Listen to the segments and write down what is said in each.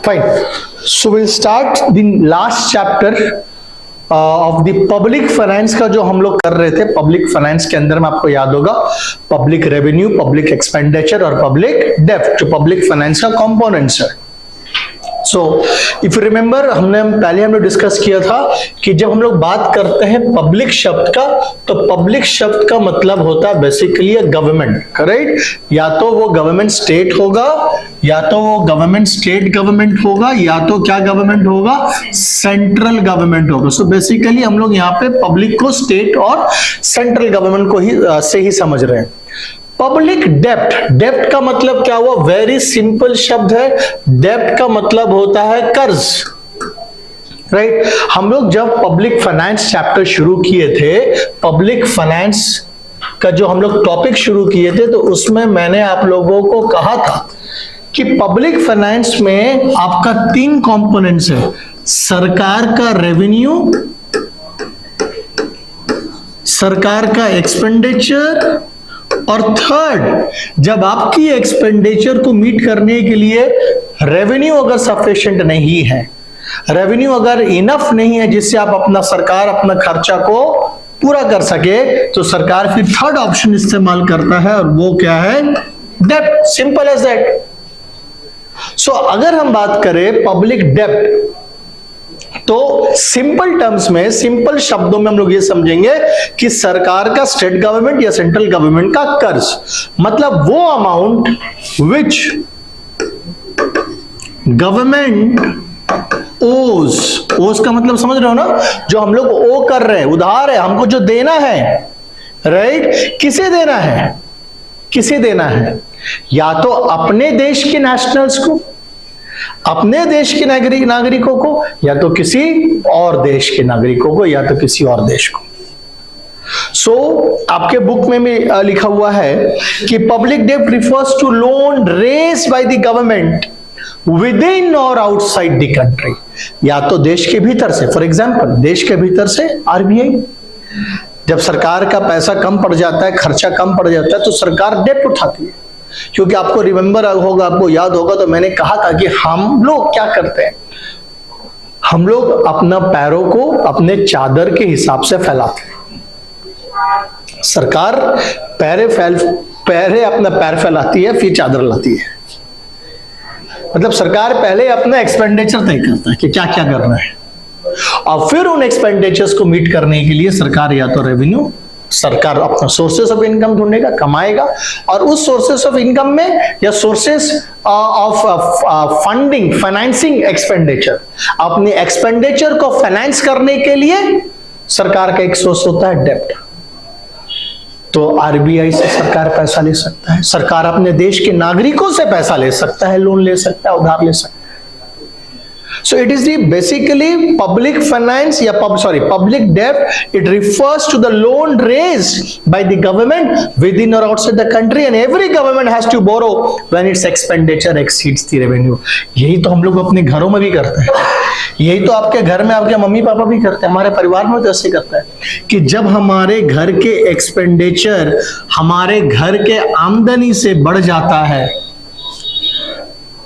Fine. So we'll start the last chapter of the public finance का जो हम लोग कर रहे थे। पब्लिक फाइनेंस के अंदर में आपको याद होगा पब्लिक रेवेन्यू, पब्लिक एक्सपेंडिचर और पब्लिक डेब्ट, जो पब्लिक फाइनेंस का कंपोनेंट्स है। सो इफ यू रिमेंबर, हमने डिस्कस किया था कि जब हम लोग बात करते हैं पब्लिक शब्द का, तो पब्लिक शब्द का मतलब होता है बेसिकली गवर्नमेंट, करेक्ट? या तो वो गवर्नमेंट स्टेट होगा, या तो वो गवर्नमेंट स्टेट गवर्नमेंट होगा, या तो क्या गवर्नमेंट होगा, सेंट्रल गवर्नमेंट होगा। सो बेसिकली हम लोग यहाँ पे पब्लिक को स्टेट और सेंट्रल गवर्नमेंट को ही से ही समझ रहे हैं। पब्लिक डेप्ट, डेप्ट का मतलब क्या हुआ? वेरी सिंपल शब्द है। डेप्ट का मतलब होता है कर्ज, राइट? हम लोग जब पब्लिक फाइनेंस चैप्टर शुरू किए थे, पब्लिक फाइनेंस का जो हम लोग टॉपिक शुरू किए थे, तो उसमें मैंने आप लोगों को कहा था कि पब्लिक फाइनेंस में आपका 3 कंपोनेंट्स है, सरकार का रेवेन्यू, सरकार का एक्सपेंडिचर, और थर्ड, जब आपकी एक्सपेंडिचर को मीट करने के लिए रेवेन्यू अगर सफिशिएंट नहीं है, रेवेन्यू अगर इनफ नहीं है जिससे आप सरकार अपना खर्चा को पूरा कर सके, तो सरकार फिर थर्ड ऑप्शन इस्तेमाल करता है, और वो क्या है? डेब्ट। Simple as that. सो अगर हम बात करें पब्लिक डेब्ट, तो सिंपल टर्म्स में, सिंपल शब्दों में हम लोग ये समझेंगे कि सरकार का स्टेट गवर्नमेंट या सेंट्रल गवर्नमेंट का कर्ज, मतलब वो अमाउंट विच गवर्नमेंट ओज, ओज का मतलब समझ रहे हो ना? जो हम लोग ओ कर रहे हैं, उधार है, हमको जो देना है, राइट? किसे देना है? किसे देना है? या तो अपने देश के नेशनल्स को, अपने देश के नागरिकों को, या तो किसी और देश के नागरिकों को, या तो किसी और देश को। सो आपके बुक में भी लिखा हुआ है कि पब्लिक डेब्ट refers to loan raised by the government within और आउटसाइड द कंट्री, या तो देश के भीतर से, फॉर एग्जांपल देश के भीतर से आरबीआई, जब सरकार का पैसा कम पड़ जाता है, खर्चा कम पड़ जाता है, तो सरकार डेब्ट उठाती है। क्योंकि आपको रिमेंबर होगा, आपको याद होगा, तो मैंने कहा था कि हम लोग क्या करते हैं, हम लोग अपना पैरों को अपने चादर के हिसाब से फैलाते हैं। सरकार पहले अपना पैर फैलाती है, फिर चादर लाती है। मतलब सरकार पहले अपना एक्सपेंडिचर तय करता है कि क्या क्या करना है, और फिर उन एक्सपेंडिचर्स को मीट करने के लिए सरकार या तो रेवेन्यू, सरकार अपना सोर्सेस ऑफ इनकम ढूंढेगा, कमाएगा, और उस सोर्सेस ऑफ इनकम में या sources of funding, financing expenditure, अपने एक्सपेंडिचर को फाइनेंस करने के लिए सरकार का एक सोर्स होता है डेब्ट। तो आरबीआई से सरकार पैसा ले सकता है, सरकार अपने देश के नागरिकों से पैसा ले सकता है, लोन ले सकता है, उधार ले सकता है। So it is the basically public finance या public debt. It refers to the loan raised by the government within or outside the country, and every government has to borrow when its expenditure exceeds the revenue. यही तो हम लोग अपने घरों में भी करते हैं, यही तो आपके घर में आपके मम्मी पापा भी करते हैं, हमारे परिवार में तो ऐसे करता है कि जब हमारे घर के एक्सपेंडिचर हमारे घर के आमदनी से बढ़ जाता है,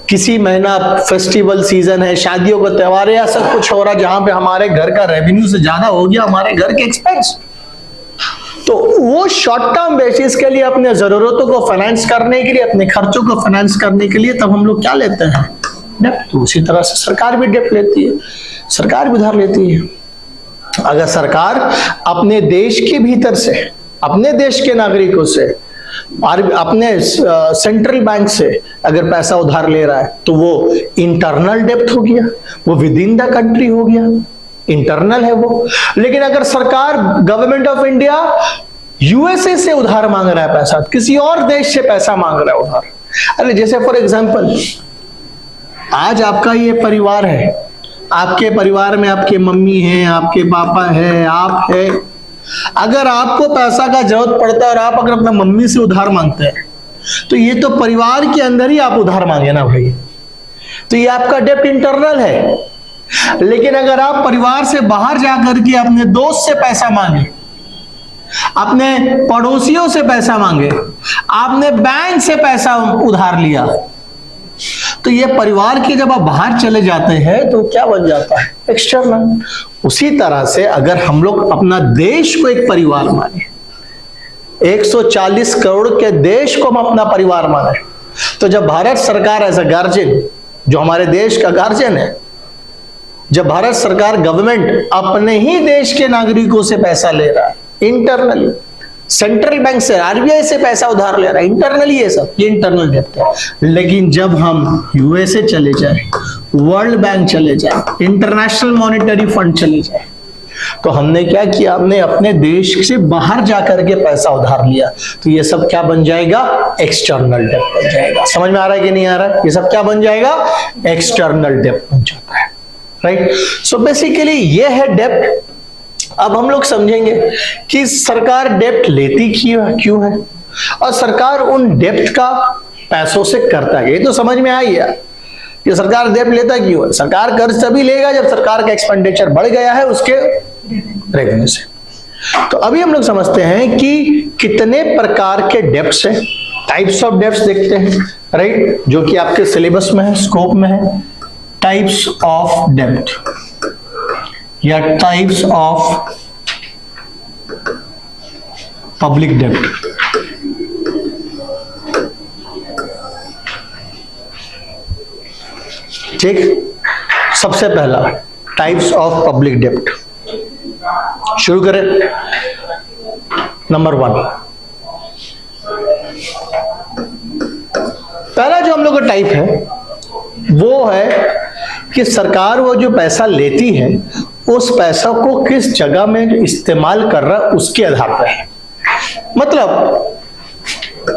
किसी महीना फेस्टिवल सीजन है, शादियों का त्योहार है, ऐसा कुछ हो रहा है जहां पे हमारे घर का रेवेन्यू से ज्यादा हो गया हमारे घर के एक्सपेंस, तो वो शॉर्ट टर्म बेसिस के लिए अपने जरूरतों को फाइनेंस करने के लिए, अपने खर्चों को फाइनेंस करने के लिए, तब हम लोग क्या लेते हैं? डेब्ट। तो उसी तरह से सरकार भी डेब्ट लेती है, सरकार भी उधार लेती है। अगर सरकार अपने देश के भीतर से, अपने देश के नागरिकों से और अपने सेंट्रल बैंक से अगर पैसा उधार ले रहा है, तो वो इंटरनल डेब्ट हो गया, वो विद इन द कंट्री हो गया, इंटरनल है वो। लेकिन अगर सरकार, गवर्नमेंट ऑफ इंडिया यूएसए से उधार मांग रहा है पैसा, किसी और देश से पैसा मांग रहा है उधार, अरे जैसे फॉर एग्जांपल आज आपका ये परिवार है, आपके परिवार में आपके मम्मी है, आपके पापा है, आप है, अगर आपको पैसा का जरूरत पड़ता है और आप अगर अपना मम्मी से उधार मांगते हैं, तो ये तो परिवार के अंदर ही आप उधार मांगे ना भाई, तो ये आपका डेब्ट इंटरनल है। लेकिन अगर आप परिवार से बाहर जाकर के अपने दोस्त से पैसा मांगे, अपने पड़ोसियों से पैसा मांगे, आपने बैंक से पैसा उधार लिया, तो ये परिवार के जब आप बाहर चले जाते हैं तो क्या बन जाता है? एक्सटर्नल। उसी तरह से अगर हम लोग अपना देश को एक परिवार माने, 140 करोड़ के देश को हम अपना परिवार माने, तो जब भारत सरकार एज अ गार्जियन, जो हमारे देश का गार्जियन है, जब भारत सरकार गवर्नमेंट अपने ही देश के नागरिकों से पैसा ले रहा है इंटरनली, सेंट्रल बैंक से, आरबीआई से पैसा उधार ले रहा है इंटरनली, ये इंटरनल डेप्ट है। लेकिन जब हम यूएसए चले जाए, वर्ल्ड बैंक चले जाए, इंटरनेशनल मॉनेटरी फंड चले जाए, तो हमने क्या किया? हमने अपने देश से बाहर जाकर के पैसा उधार लिया, तो ये सब क्या बन जाएगा? एक्सटर्नल डेप्ट बन जाएगा। समझ में आ रहा है कि नहीं आ रहा है? ये सब क्या बन जाएगा? एक्सटर्नल डेप्ट बन जाता है, राइट। सो बेसिकली ये है डेप्ट। अब हम लोग समझेंगे कि सरकार डेप्ट लेती क्यों है और सरकार उन डेप्ट का पैसों से करता है। ये तो समझ में आ गया कि सरकार डेप्ट लेता क्यों है। सरकार कर्ज तभी लेगा जब सरकार का एक्सपेंडिचर बढ़ गया है उसके रेवेन्यू से। तो अभी हम लोग समझते हैं कि कितने प्रकार के डेप्ट्स हैं, टाइप्स ऑफ डेप्ट्स देखते हैं, राइट, जो कि आपके सिलेबस में है, स्कोप में है। टाइप्स ऑफ डेप्ट या टाइप्स ऑफ पब्लिक डेप्ट। ठीक, सबसे पहला टाइप्स ऑफ पब्लिक डेप्ट शुरू करें। नंबर 1, पहला जो हम लोग का टाइप है वो है कि सरकार वो जो पैसा लेती है उस पैसा को किस जगह में इस्तेमाल कर रहा है उसके आधार पर है। मतलब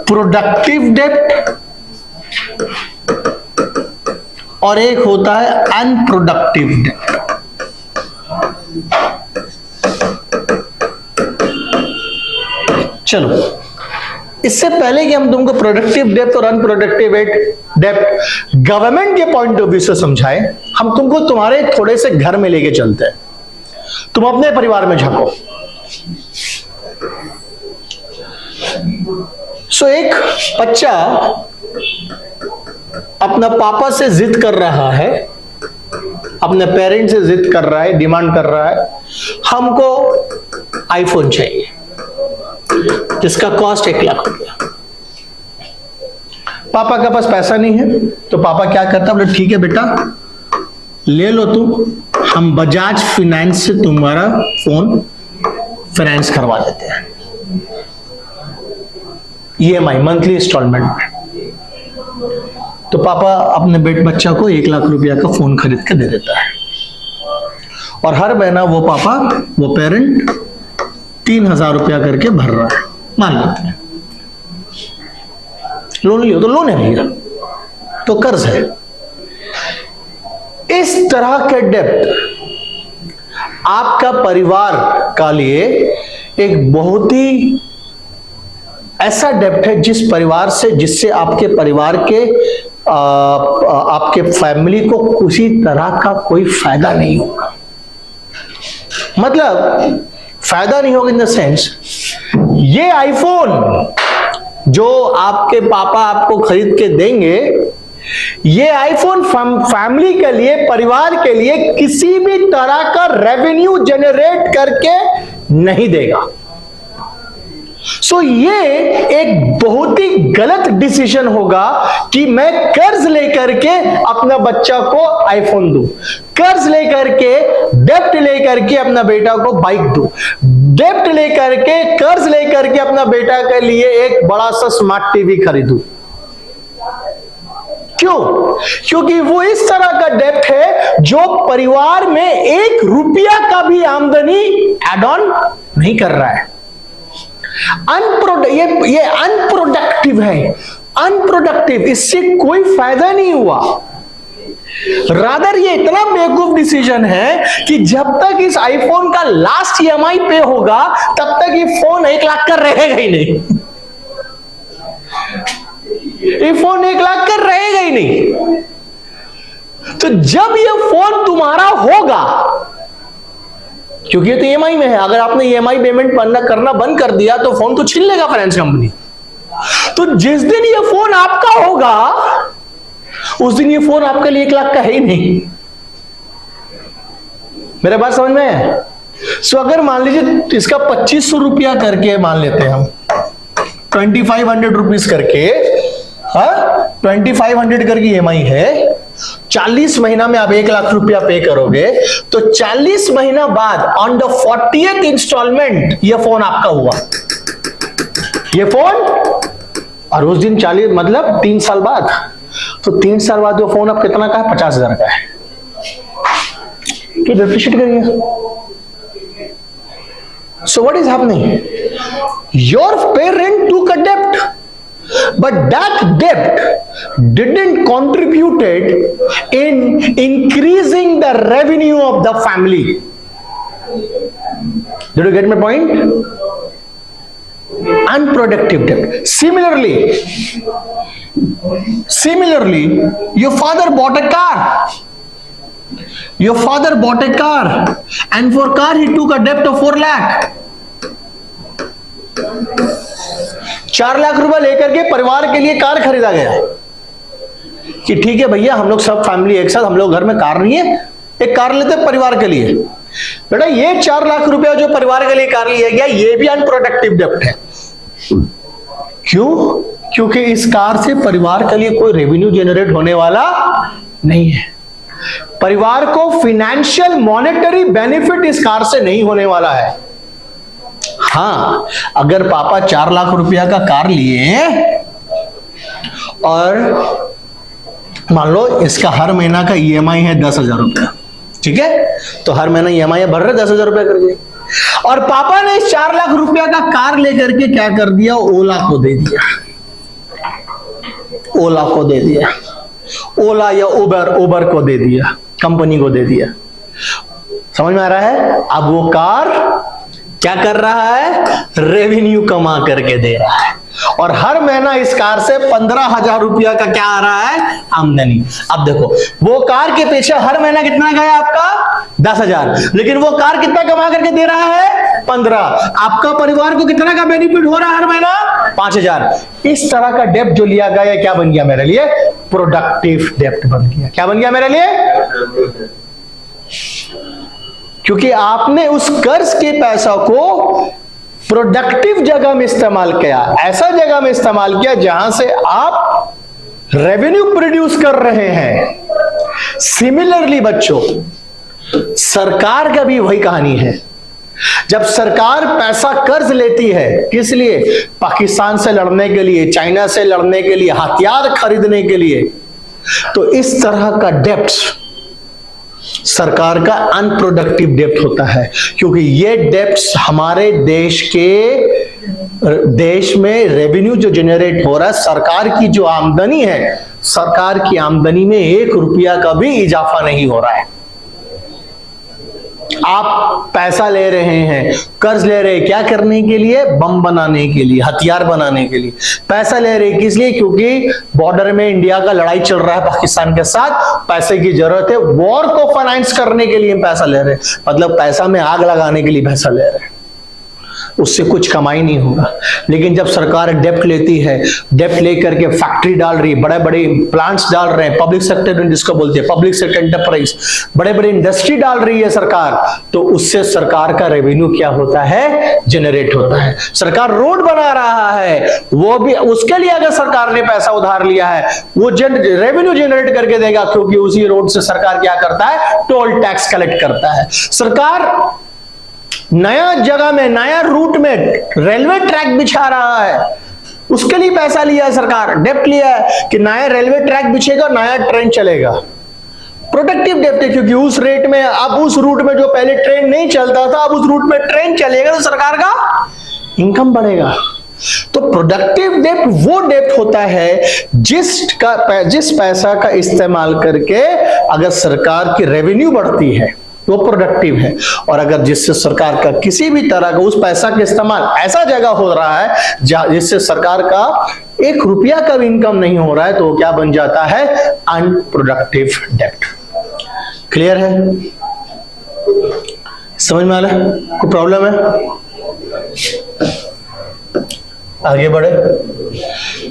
प्रोडक्टिव डेप्ट और एक होता है अनप्रोडक्टिव डेप्ट। चलो, इससे पहले कि हम तुमको प्रोडक्टिव डेप्ट और अनप्रोडक्टिव डेप्ट गवर्नमेंट के पॉइंट ऑफ व्यू से समझाएं, हम तुमको तुम्हारे थोड़े से घर में लेके चलते हैं। तुम अपने परिवार में झांको। सो एक बच्चा अपना पापा से जिद कर रहा है, अपने पेरेंट्स से जिद कर रहा है, डिमांड कर रहा है, हमको आईफोन चाहिए जिसका कॉस्ट 1 लाख रुपया। पापा के पास पैसा नहीं है तो पापा क्या करता? बोले ठीक है बेटा ले लो तुम, हम बजाज फाइनेंस से तुम्हारा फोन फाइनेंस करवा देते हैं, ईएमआई मंथली इंस्टॉलमेंट में। तो पापा अपने बच्चा को 1 लाख रुपया का फोन खरीद के दे देता है और हर महीना वो पापा, वो पेरेंट 3,000 रुपया करके भर रहा है, मान लेते हैं। लोन लियो तो लोन है भैया, तो कर्ज है। इस तरह के डेप्ट आपका परिवार का लिए एक बहुत ही ऐसा डेप्ट है जिससे आपके परिवार के आपके फैमिली को किसी तरह का कोई फायदा नहीं होगा। मतलब फायदा नहीं होगा इन द सेंस, ये आईफोन जो आपके पापा आपको खरीद के देंगे, ये आईफोन फैमिली के लिए, परिवार के लिए किसी भी तरह का रेवेन्यू जनरेट करके नहीं देगा। सो ये एक बहुत ही गलत डिसीजन होगा कि मैं कर्ज लेकर के अपना बच्चा को आईफोन दूं, कर्ज लेकर के, डेप्ट लेकर के अपना बेटा को बाइक दूं, डेप्ट लेकर के, कर्ज लेकर के अपना बेटा के लिए एक बड़ा सा स्मार्ट टीवी खरीदूं। क्यों? क्योंकि वो इस तरह का डेप्ट है जो परिवार में 1 रुपया का भी आमदनी एड ऑन नहीं कर रहा है। ये अनप्रोडक्टिव है, अनप्रोडक्टिव, इससे कोई फायदा नहीं हुआ। रादर ये इतना बेवकूफ डिसीजन है कि जब तक इस आईफोन का लास्ट ईएमआई पे होगा तब तक ये फोन 1 लाख का रहेगा ही नहीं। ये फोन 1 लाख का रहेगा ही नहीं। तो जब ये फोन तुम्हारा होगा, क्योंकि ये तो ईएमआई में है, अगर आपने ईएमआई पेमेंट करना बंद कर दिया तो फोन तो छीन लेगा फाइनेंस कंपनी। तो जिस दिन ये फोन आपका होगा उस दिन ये फोन आपके लिए 1 लाख का है ही नहीं। मेरे बात समझ में है? सो अगर मान लीजिए इसका 2500 रुपया करके मान लेते हैं हम, 2500 रुपीज करके, हाँ 2500 करके EMI है, 40 महीना में आप 1 लाख रुपया पे करोगे, तो 40 महीना बाद ऑन द 40th इंस्टॉलमेंट ये फोन आपका हुआ, ये फोन। और उस दिन 40 मतलब 3 साल बाद, तो 3 साल बाद वो फोन अब कितना का है? 50,000 का है। कि डेप्रिशिएट करिए। So what is happening? Your parent took a debt, but that debt didn't contributed in increasing the revenue of the family. Did you get my point? Unproductive debt. Similarly, your father bought a car. Your father bought a car, and for car he took a debt of 4 lakh. 4 lakh रुपए लेकर के परिवार के लिए car खरीदा गया कि ठीक है भैया, हम लोग सब फैमिली एक साथ, हम लोग घर में कार नहीं है, एक कार लेते हैं परिवार के लिए। बेटा ये 4 लाख रुपया जो परिवार के लिए कार लिया गया, ये भी अनप्रोडक्टिव डेब्ट है। क्यों? क्योंकि इस कार से परिवार के लिए कोई रेवेन्यू जनरेट होने वाला नहीं है। परिवार को फाइनेंशियल मॉनेटरी बेनिफिट इस कार से नहीं होने वाला है। हाँ, अगर पापा 4 लाख रुपया का कार लिए और मान लो इसका हर महीना का EMI है 10,000 रुपया, ठीक है, तो हर महीना EMI भर रहे 10,000 रुपया करके, और पापा ने इस 4 लाख रुपया का कार लेकर के क्या कर दिया? ओला को दे दिया। ओला को दे दिया, ओला या उबर को दे दिया, कंपनी को दे दिया। समझ में आ रहा है? अब वो कार क्या कर रहा है? रेवेन्यू कमा करके दे रहा है, और हर महीना इस कार से 15,000 रुपया का क्या आ रहा है? आमदनी। अब देखो, वो कार के पीछे हर महीना कितना गया आपका? 10,000, लेकिन वो कार कितना कमा करके दे रहा है? 15। आपका परिवार को कितना का बेनिफिट हो रहा है हर महीना? 5,000। इस तरह का डेब्ट जो लिया गया, क्या बन गया मेरे लिए? प्रोडक्टिव डेब्ट बन गया। क्या बन गया मेरे लिए? क्योंकि आपने उस कर्ज के पैसा को प्रोडक्टिव जगह में इस्तेमाल किया, ऐसा जगह में इस्तेमाल किया जहां से आप रेवेन्यू प्रोड्यूस कर रहे हैं। सिमिलरली बच्चों, सरकार का भी वही कहानी है। जब सरकार पैसा कर्ज लेती है, किस लिए? पाकिस्तान से लड़ने के लिए, चाइना से लड़ने के लिए, हथियार खरीदने के लिए, तो इस तरह का डेब्ट सरकार का अनप्रोडक्टिव डेब्ट होता है। क्योंकि ये डेब्ट्स हमारे देश में रेवेन्यू जो जनरेट हो रहा है, सरकार की जो आमदनी है, सरकार की आमदनी में 1 रुपया का भी इजाफा नहीं हो रहा है। आप पैसा ले रहे हैं, कर्ज ले रहे हैं, क्या करने के लिए? बम बनाने के लिए, हथियार बनाने के लिए पैसा ले रहे हैं। किस लिए? क्योंकि बॉर्डर में इंडिया का लड़ाई चल रहा है पाकिस्तान के साथ, पैसे की जरूरत है, वॉर को फाइनेंस करने के लिए पैसा ले रहे हैं, मतलब पैसा में आग लगाने के लिए पैसा ले रहे हैं। उससे कुछ कमाई नहीं होगा। लेकिन जब सरकार डेब्ट लेती है, डेब्ट लेकर के फैक्ट्री डाल रही है, बड़े बड़े प्लांट्स डाल रहे हैं, पब्लिक सेक्टर जिसको बोलते हैं, पब्लिक सेक्टर एंटरप्राइज, बड़े बड़े इंडस्ट्री डाल रही है सरकार, तो उससे सरकार का रेवेन्यू क्या होता है? जनरेट होता है। सरकार रोड बना रहा है, वो भी उसके लिए अगर सरकार ने पैसा उधार लिया है, वो रेवेन्यू जनरेट करके देगा, क्योंकि उसी रोड से सरकार क्या करता है? टोल टैक्स कलेक्ट करता है। सरकार नया जगह में, नया रूट में रेलवे ट्रैक बिछा रहा है, उसके लिए पैसा लिया है सरकार, डेब्ट लिया है कि नया रेलवे ट्रैक बिछेगा, नया ट्रेन चलेगा। प्रोडक्टिव डेब्ट है, क्योंकि उस रेट में, अब उस रूट में जो पहले ट्रेन नहीं चलता था, अब उस रूट में ट्रेन चलेगा, तो सरकार का इनकम बढ़ेगा। तो प्रोडक्टिव डेब्ट वो डेब्ट होता है जिस पैसा का इस्तेमाल करके अगर सरकार की रेवेन्यू बढ़ती है, वो प्रोडक्टिव है। और अगर जिससे सरकार का किसी भी तरह का उस पैसा का इस्तेमाल ऐसा जगह हो रहा है जिससे सरकार का 1 रुपया का भी इनकम नहीं हो रहा है, तो वो क्या बन जाता है? अनप्रोडक्टिव डेब्ट। क्लियर है? समझ में आ रहा है? कोई प्रॉब्लम है? आगे बढ़े।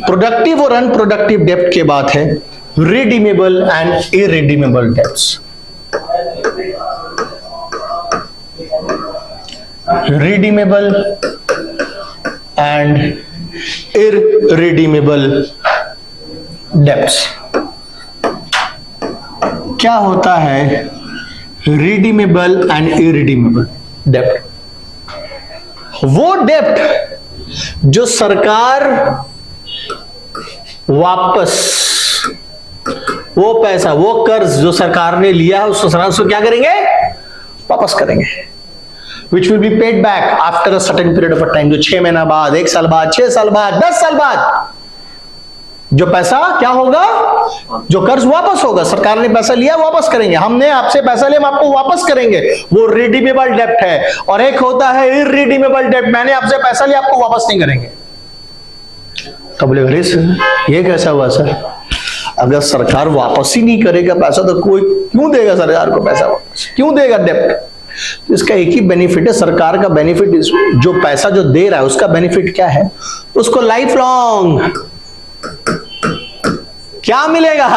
प्रोडक्टिव और अनप्रोडक्टिव डेब्ट की बात है। redeemable and irredeemable debts. Redeemable and irredeemable debts. क्या होता है redeemable and irredeemable debt? वो डेप्ट जो सरकार वापस, वो पैसा, वो कर्ज जो सरकार ने लिया है उसको सरकार क्या करेंगे? वापस करेंगे. Which will be paid back after a certain period of a time. जो 6 महीना बाद, 1 साल बाद, 6 साल बाद, 10 साल बाद जो पैसा क्या होगा, जो कर्ज वापस होगा, सरकार ने पैसा लिया वापस करेंगे. हमने आपसे पैसा लिया, हम आपको वापस करेंगे. वो रिडीमेबल डेप्ट है. और एक होता है इररिडीमेबल डेप्ट, मैंने आपसे पैसा लिया, आपको वापस नहीं करेंगे. तो बोले अरे सर ये कैसा हुआ सर? अगर सरकार वापस ही नहीं करेगा पैसा तो कोई क्यों देगा सरकार को पैसा वापस? क्यों देगा डेप्ट? तो इसका एक ही बेनिफिट है, सरकार का बेनिफिट, जो पैसा जो दे रहा है उसका बेनिफिट क्या है? उसको लाइफ लॉन्ग क्या मिलेगा?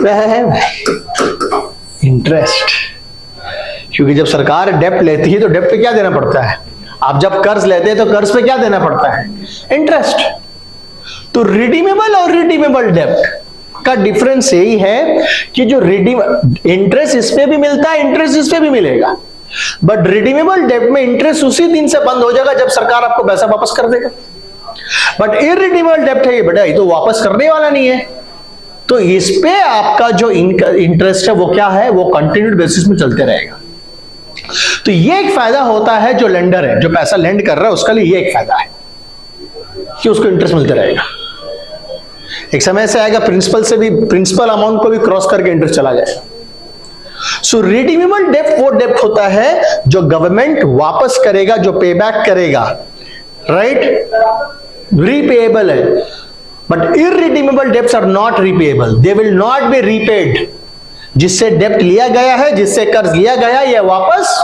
वह है इंटरेस्ट. क्योंकि जब सरकार डेप्ट लेती है तो डेप्ट पे क्या देना पड़ता है? आप जब कर्ज लेते हैं तो कर्ज पे क्या देना पड़ता है? इंटरेस्ट. तो रिडीमेबल और रिडीमेबल डेप्ट का डिफरेंस यही है कि जो इंटरेस्ट इस पे भी मिलता है, इंटरेस्ट इस पे भी मिलेगा. बट रिडीमेबल डेप्ट में इंटरेस्ट उसी दिन से बंद हो जाएगा जब सरकार आपको पैसा वापस कर देगा. बट इररिडीमेबल डेप्ट है, ये बेटा ये तो वापस करने वाला नहीं है, तो इस पे आपका जो इंटरेस्ट है वो क्या है? वो कंटिन्यूड बेसिस में चलते रहेगा. तो ये एक फायदा होता है जो लेंडर है, जो पैसा लेंड कर रहा है उसका लिए ये एक फायदा है कि उसको इंटरेस्ट मिलते रहेगा. एक समय से आएगा प्रिंसिपल से भी, प्रिंसिपल अमाउंट को भी क्रॉस करके इंटरेस्ट चला जाएगा. सो रिडीमेबल डेप्ट वो डेप्ट होता है जो गवर्नमेंट वापस करेगा, जो पे बैक करेगा, राइट? रीपेएबल है. But irredeemable debts are not repayable, they will not be repaid. जिससे डेप्ट लिया गया है, जिससे कर्ज लिया गया, यह वापस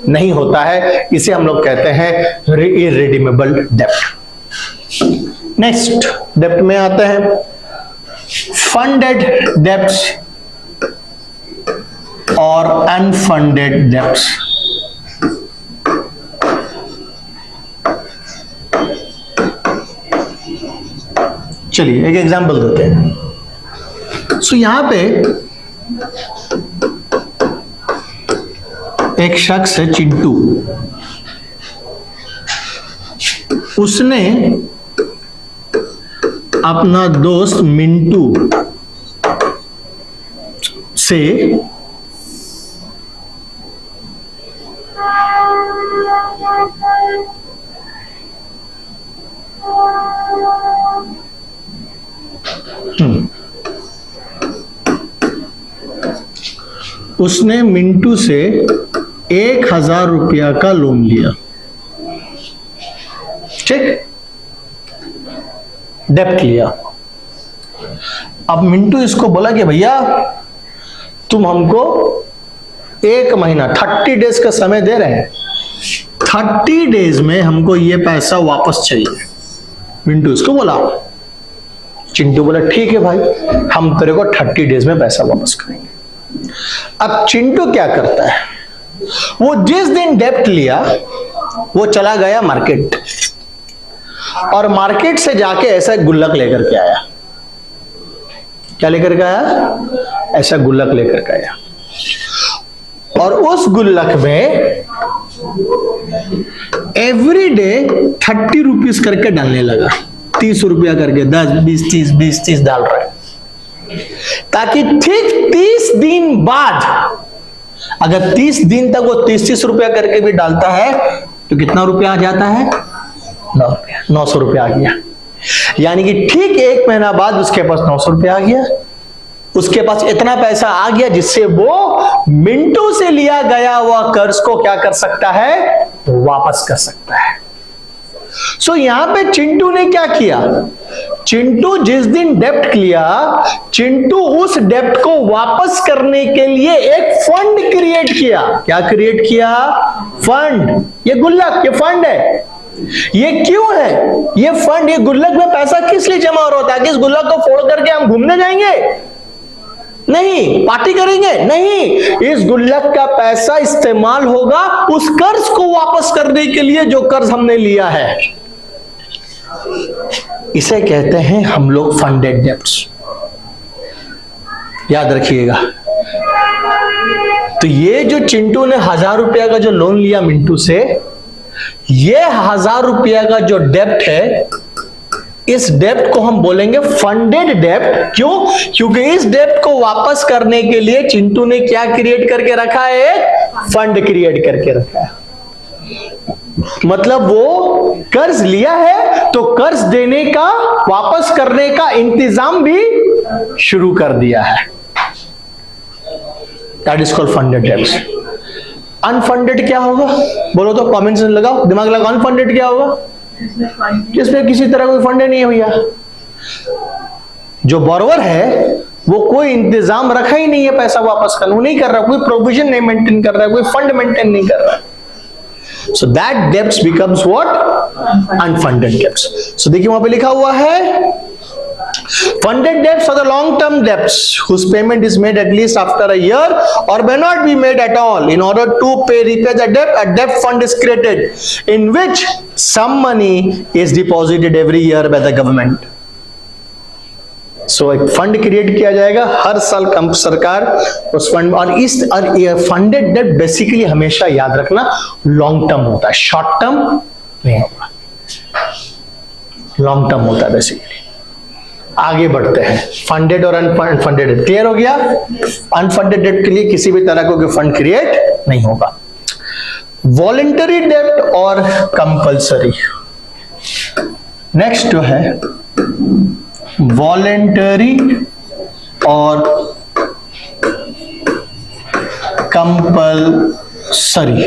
नहीं होता है. इसे हम लोग कहते हैं इररिडीमेबल डेप्ट. नेक्स्ट डेप्ट में आते हैं फंडेड डेप्ट्स और अनफंडेड डेप्ट्स. चलिए एक एग्जांपल देते हैं. सो यहां पे एक शख्स है चिंटू. उसने अपना दोस्त मिंटू से उसने मिंटू से 1,000 रुपया का लोन लिया. ठीक, डेप्ट लिया. अब मिंटू इसको बोला कि भैया तुम हमको 1 महीना 30 डेज का समय दे रहे हैं, 30 डेज में हमको ये पैसा वापस चाहिए. मिंटू इसको बोला. चिंटू बोला ठीक है भाई, हम तेरे को 30 डेज में पैसा वापस करेंगे. अब चिंटू क्या करता है? वो जिस दिन डेप्ट लिया वो चला गया मार्केट और मार्केट से जाके ऐसा गुल्लक लेकर के आया. क्या लेकर के आया? ऐसा गुल्लक लेकर के आया. और उस गुल्लक में एवरी डे 30 रुपीज करके डालने लगा. 30 रुपया करके 10, 20, 30, 20, 30 डाल रहा है, ताकि ठीक 30 दिन बाद, अगर 30 दिन तक वो 30 रुपया करके भी डालता है तो कितना रुपया आ जाता है? 900 रुपया आ गया. यानी कि ठीक 1 महीना बाद उसके पास 900 रुपया आ गया. उसके पास इतना पैसा आ गया जिससे वो मिंटू से लिया गया हुआ कर्ज को क्या कर सकता है? वापस कर सकता है. सो यहां पे चिंटू ने क्या किया? चिंटू जिस दिन डेप्ट लिया, चिंटू उस डेप्ट को वापस करने के लिए एक फंड क्रिएट किया. क्या क्रिएट किया? फंड. ये गुल्लक, ये फंड है. ये क्यों है? ये फंड, ये गुल्लक में पैसा किस लिए जमा हो रहा है? कि इस गुल्लक को फोड़ करके हम घूमने जाएंगे? नहीं। पार्टी करेंगे? नहीं। इस गुल्लक का पैसा इस्तेमाल होगा उस कर्ज को वापस करने के लिए जो कर्ज हमने लिया है। इसे कहते हैं हम लोग फंडेड डेब्ट्स। याद रखिएगा। तो ये जो चिंटू ने 1000 रुपया का जो लोन लिया मिंटू से, ये 1000 रुपया का जो डेब्ट है, इस डेब्ट को हम बोलेंगे फंडेड डेब्ट। क्यों? क्योंकि इस डेब्ट को वापस करने के लिए चिंटू ने क्या क्रिएट करके रखा है? एक फंड क्रिएट करके रखा है। मतलब वो कर्ज लिया है तो कर्ज देने का, वापस करने का इंतजाम भी शुरू कर दिया है। That is called funded debts. Unfunded क्या होगा? बोलो तो, कमेंट्स लगाओ, दिमाग लगाओ। अनफंडेड क्या होगा? जिसमें किसी तरह कोई फंड नहीं है भैया। जो बोरोवर है वो कोई इंतजाम रखा ही नहीं है पैसा वापस करना, वो नहीं कर रहा, कोई प्रोविजन नहीं मेंटेन कर रहा है, कोई फंड मेंटेन नहीं कर रहा है। So that debts becomes what? Unfunded debts. So देखिए वहां पे लिखा हुआ है funded debts are the long term debts whose payment is made at least after a year or may not be made at all. In order to repay the debt, a debt fund is created in which some money is deposited every year by the government. So एक fund create किया जाएगा हर साल, कम सरकार उस fund, और ये funded date basically हमेशा याद रखना लॉन्ग टर्म होता है, शॉर्ट टर्म नहीं होगा, लॉन्ग टर्म होता है बेसिकली। आगे बढ़ते हैं। फंडेड और अनफंडेड डेट क्लियर हो गया। अनफंडेड डेट के लिए किसी भी तरह का फंड क्रिएट नहीं होगा। वॉलेंटरी डेट और कंपल्सरी। नेक्स्ट जो है वॉलेंटरी और compulsory.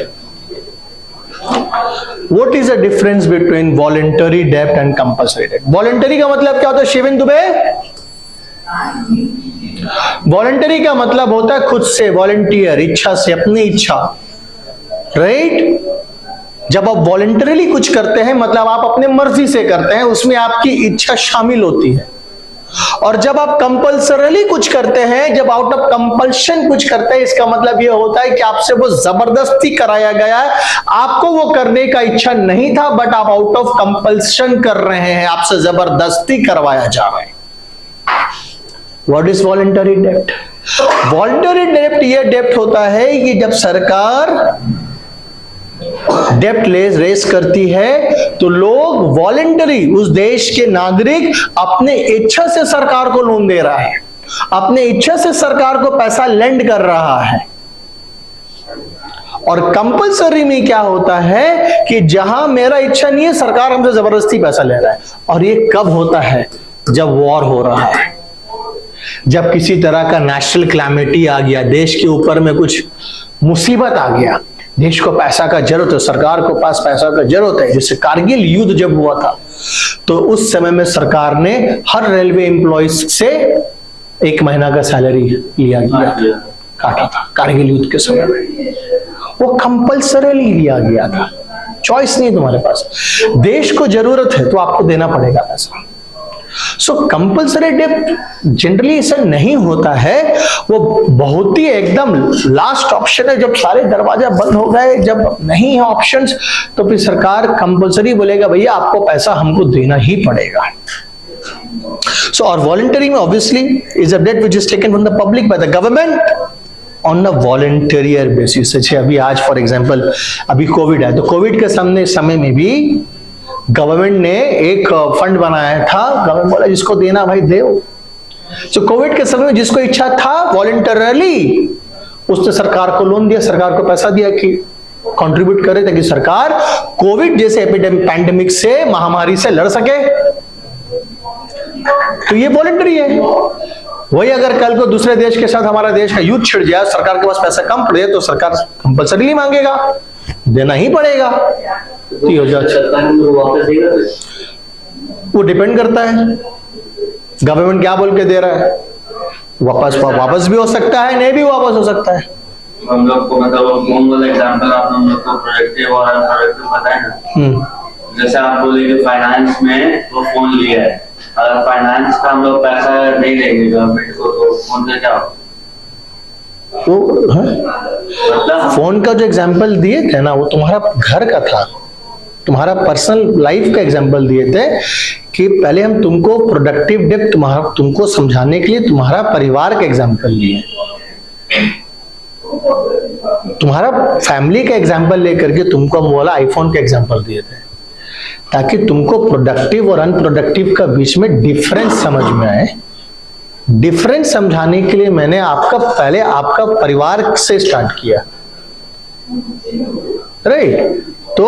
What is the difference between voluntary debt and compulsory debt? Voluntary का मतलब क्या होता है शिवेन दुबे? वॉलेंटरी का मतलब होता है खुद से, वॉलंटियर, इच्छा से, अपनी इच्छा, राइट? जब आप वॉलेंटरीली कुछ करते हैं मतलब आप अपने मर्जी से करते हैं, उसमें आपकी इच्छा शामिल होती है। और जब आप कंपल्सरली कुछ करते हैं, जब आउट ऑफ कंपल्शन कुछ करते हैं, इसका मतलब यह होता है कि आपसे वो जबरदस्ती कराया गया है, आपको वो करने का इच्छा नहीं था बट आप आउट ऑफ कंपल्शन कर रहे हैं, आपसे जबरदस्ती करवाया जा रहा है। व्हाट इज वॉलेंटरी डेब्ट? वॉलेंटरी डेब्ट ये डेब्ट होता है कि जब सरकार डेब्ट रेस करती है तो लोग वॉलेंटरी, उस देश के नागरिक अपने इच्छा से सरकार को लोन दे रहा है, अपने इच्छा से सरकार को पैसा लेंड कर रहा है। और कंपल्सरी में क्या होता है कि जहां मेरा इच्छा नहीं है, सरकार हमसे जबरदस्ती पैसा ले रहा है। और ये कब होता है? जब वॉर हो रहा है, जब किसी तरह का नेशनल क्लैमिटी आ गया, देश के ऊपर में कुछ मुसीबत आ गया, देश को पैसा का जरूरत है, सरकार को पास पैसा का जरूरत है। जैसे कारगिल युद्ध जब हुआ था तो उस समय में सरकार ने हर रेलवे एम्प्लॉइज से 1 महीना का सैलरी लिया गया, काटा था कारगिल युद्ध के समय में। वो कंपल्सरीली लिया गया था, चॉइस नहीं तुम्हारे पास, देश को जरूरत है तो आपको देना पड़ेगा पैसा। सो कंपल्सरी डेब्ट जनरली ऐसा नहीं होता है, वो बहुत ही एकदम लास्ट ऑप्शन है, जब सारे दरवाजा बंद हो गए, जब नहीं है ऑप्शंस, तो फिर सरकार कंपल्सरी बोलेगा भैया आपको पैसा हमको देना ही पड़ेगा। सो और वॉलंटरी में obviously is a debt which is taken from the public by the government on a volunteer basis. जैसे अभी आज फॉर एग्जांपल अभी कोविड है, तो कोविड के समय में भी गवर्नमेंट ने एक फंड बनाया था, गवर्नमेंट बोला जिसको देना भाई दे। तो कोविड के समय में जिसको इच्छा था वॉलंटरली उसने सरकार को लोन दिया, सरकार को पैसा दिया कि कंट्रीब्यूट करे ताकि सरकार कोविड जैसे पैंडेमिक से, महामारी से लड़ सके। तो ये वॉलंटरी है। वही अगर कल को दूसरे देश के साथ हमारा देश का युद्ध छिड़ जाए, सरकार के पास पैसा कम पड़े तो सरकार कंपल्सरी मांगेगा, देना ही पड़ेगा। हो जाता, वो डिपेंड करता है गवर्नमेंट क्या बोल के दे रहा है। वापस भी हो सकता है, नहीं भी वापस हो सकता है। हम लोग को मतलब कौन वाला एग्जांपल आपने हम लोग को प्रोडक्टिव और अनप्रोडक्टिव बताया ना, जैसे आप बोले कि फाइनेंस में वो फोन लिया है, अगर फाइनेंस का हम लोग पैसा नहीं देंगे गवर्नमेंट को तो फोन से क्या होगा? तो मतलब फोन का जो एग्जाम्पल दिए थे ना, वो तुम्हारा घर का था, तुम्हारा पर्सनल लाइफ का एग्जाम्पल दिए थे कि पहले हम तुमको प्रोडक्टिव डेप्थ तुमको समझाने के लिए तुम्हारा परिवार का एग्जाम्पल लिए, तुम्हारा फैमिली का एग्जाम्पल लेकर के तुमको हम वाला आईफोन का एग्जाम्पल दिए थे, ताकि तुमको प्रोडक्टिव और अनप्रोडक्टिव का बीच में डिफरेंस समझ में आए। डिफरेंस समझाने के लिए मैंने पहले आपका परिवार से स्टार्ट किया, राइट? तो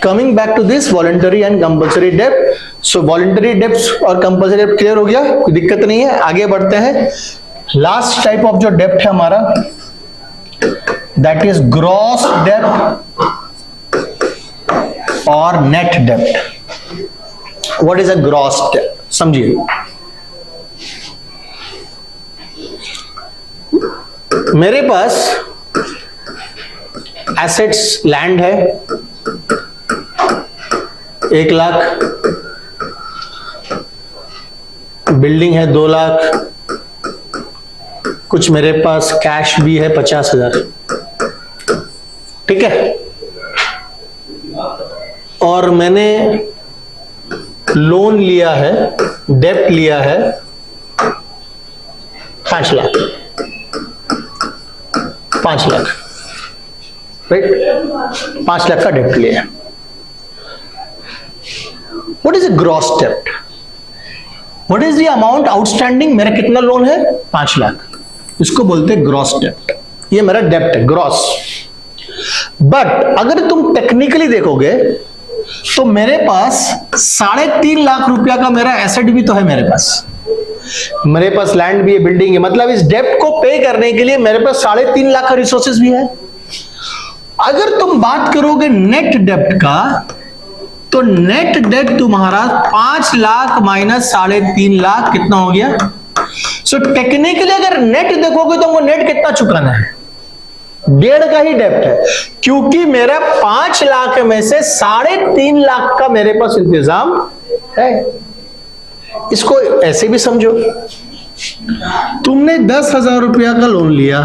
coming back to this voluntary and compulsory डेप्ट। सो वॉलंटरी डेप्ट और कंपल्सरी डेप्ट क्लियर हो गया, कोई दिक्कत नहीं है। आगे बढ़ते हैं। लास्ट टाइप ऑफ जो डेप्ट है हमारा, दैट इज ग्रॉस डेप्ट और नेट डेप्ट। व्हाट इज अ ग्रॉस डेप्ट? समझिए, मेरे पास एसेट्स, लैंड है 1 लाख, बिल्डिंग है 2 लाख, कुछ मेरे पास कैश भी है 50,000, ठीक है? और मैंने लोन लिया है, डेप्ट लिया है 5 लाख, 5 लाख, राइट? 5 लाख का डेप्ट लिया है। व्हाट इज अ ग्रॉस डेप्ट? What is the amount outstanding? मेरा कितना लोन है? 5 लाख। इसको बोलते हैं ग्रॉस डेप्ट। ये मेरा डेप्ट है, ग्रॉस। बट अगर तुम टेक्निकली देखोगे तो मेरे पास 3.5 लाख रुपया का मेरा एसेट भी तो है मेरे पास। मेरे पास लैंड भी है, बिल्डिंग है, मतलब इस डेप्ट को पे करने के लिए मेरे पास 3.5 लाख का रिसोर्सेज भी है। अगर तुम बात करोगे नेट डेप्ट का, तो नेट डेप्ट तुम्हारा 5 लाख माइनस 3.5 लाख कितना हो गया? सो टेक्निकली अगर नेट देखोगे तो हमको नेट कितना चुकाना है? 1.5 का ही डेप्ट है, क्योंकि मेरा 5 लाख में से 3.5 लाख का मेरे पास इंतजाम है। इसको ऐसे भी समझो, तुमने 10,000 रुपया का लोन लिया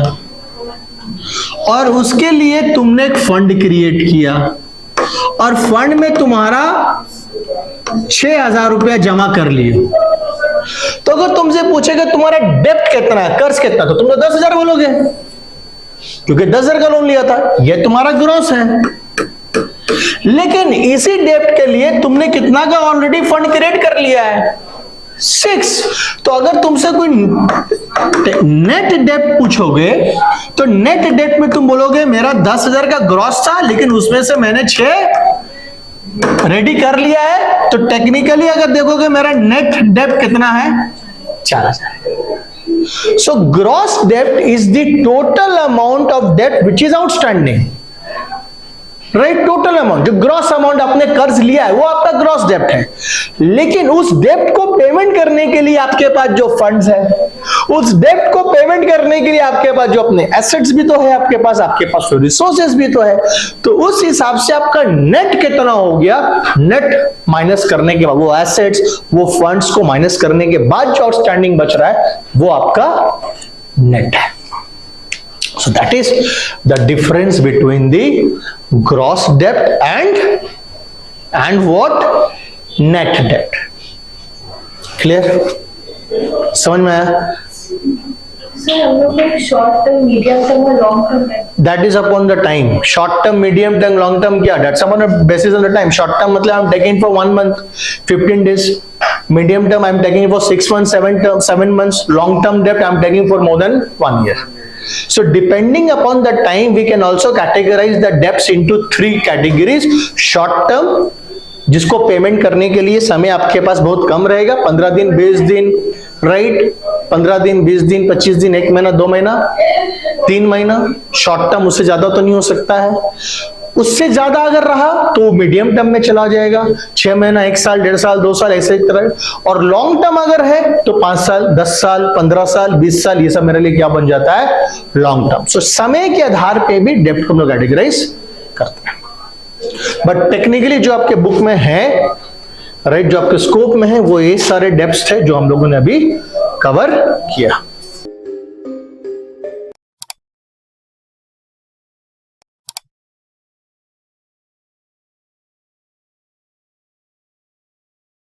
और उसके लिए तुमने एक फंड क्रिएट किया और फंड में तुम्हारा 6,000 रुपया जमा कर लिए। तो अगर तुमसे पूछेगा तुम्हारा डेप्ट कितना है, कर्ज कितना, तो तुम तो 10,000 बोलोगे, क्योंकि 10,000 का लोन लिया था। यह तुम्हारा ग्रॉस है। लेकिन इसी डेप्ट के लिए तुमने कितना का ऑलरेडी फंड क्रिएट कर लिया है? 6। तो अगर तुमसे कोई नेट डेप्ट पूछोगे तो नेट डेप्ट में तुम बोलोगे मेरा 10,000 का ग्रॉस था, लेकिन उसमें से मैंने 6 रेडी कर लिया है। तो टेक्निकली अगर देखोगे मेरा नेट डेप्ट कितना है? 4,000। So gross dept is the total amount of dept which is outstanding, right? Total amount, जो ग्रॉस अमाउंट आपने कर्ज लिया है वो आपका ग्रॉस डेप्ट है। लेकिन उस डेप्ट को पेमेंट करने के लिए आपके पास जो फंड्स है, उस डेप्ट को पेमेंट करने के लिए आपके पास जो अपने एसेट्स भी तो है, आपके पास रिसोर्सेज भी तो है। तो उस हिसाब से आपका नेट कितना हो गया? नेट माइनस करने के बाद, वो एसेट्स, वो फंड्स को माइनस करने के बाद जो आउटस्टैंडिंग बच रहा है वो आपका नेट है। So that is the difference between the gross debt and what? Net debt. Clear? समझ में आया? सर हम लोग एक शॉर्ट टर्म, मीडियम टर्म और लॉन्ग टर्म है। That is upon the time. Short term, medium term, long term क्या? That's upon the basis of the time. Short term मतलब I'm taking for 1 month, 15 days. Medium term I'm taking for 6 months, 7 months. Long term debt I'm taking for more than 1 year. So depending upon the time, we can also categorize the debts into 3 categories. Short term, जिसको payment करने के लिए समय आपके पास बहुत कम रहेगा, 15 दिन, 20 दिन, राइट? 15 दिन, 20 दिन, 25 दिन, 1 महीना, 2 महीना, 3 महीना। शॉर्ट टर्म उससे ज्यादा तो नहीं हो सकता है। उससे ज्यादा अगर रहा तो मीडियम टर्म में चला जाएगा, 6 महीना, 1 साल, 1.5 साल, 2 साल, ऐसे तरह। और लॉन्ग टर्म अगर है तो 5 साल, 10 साल, 15 साल, 20 साल, ये सब मेरे लिए क्या बन जाता है? Long term. सो समय के आधार पे भी डेप्ट को हम लोग कैटेगराइज करते हैं। बट टेक्निकली जो आपके बुक में है, राइट, जो आपके स्कोप में है, वो ये सारे डेप्थ्स है जो हम लोगों ने अभी कवर किया।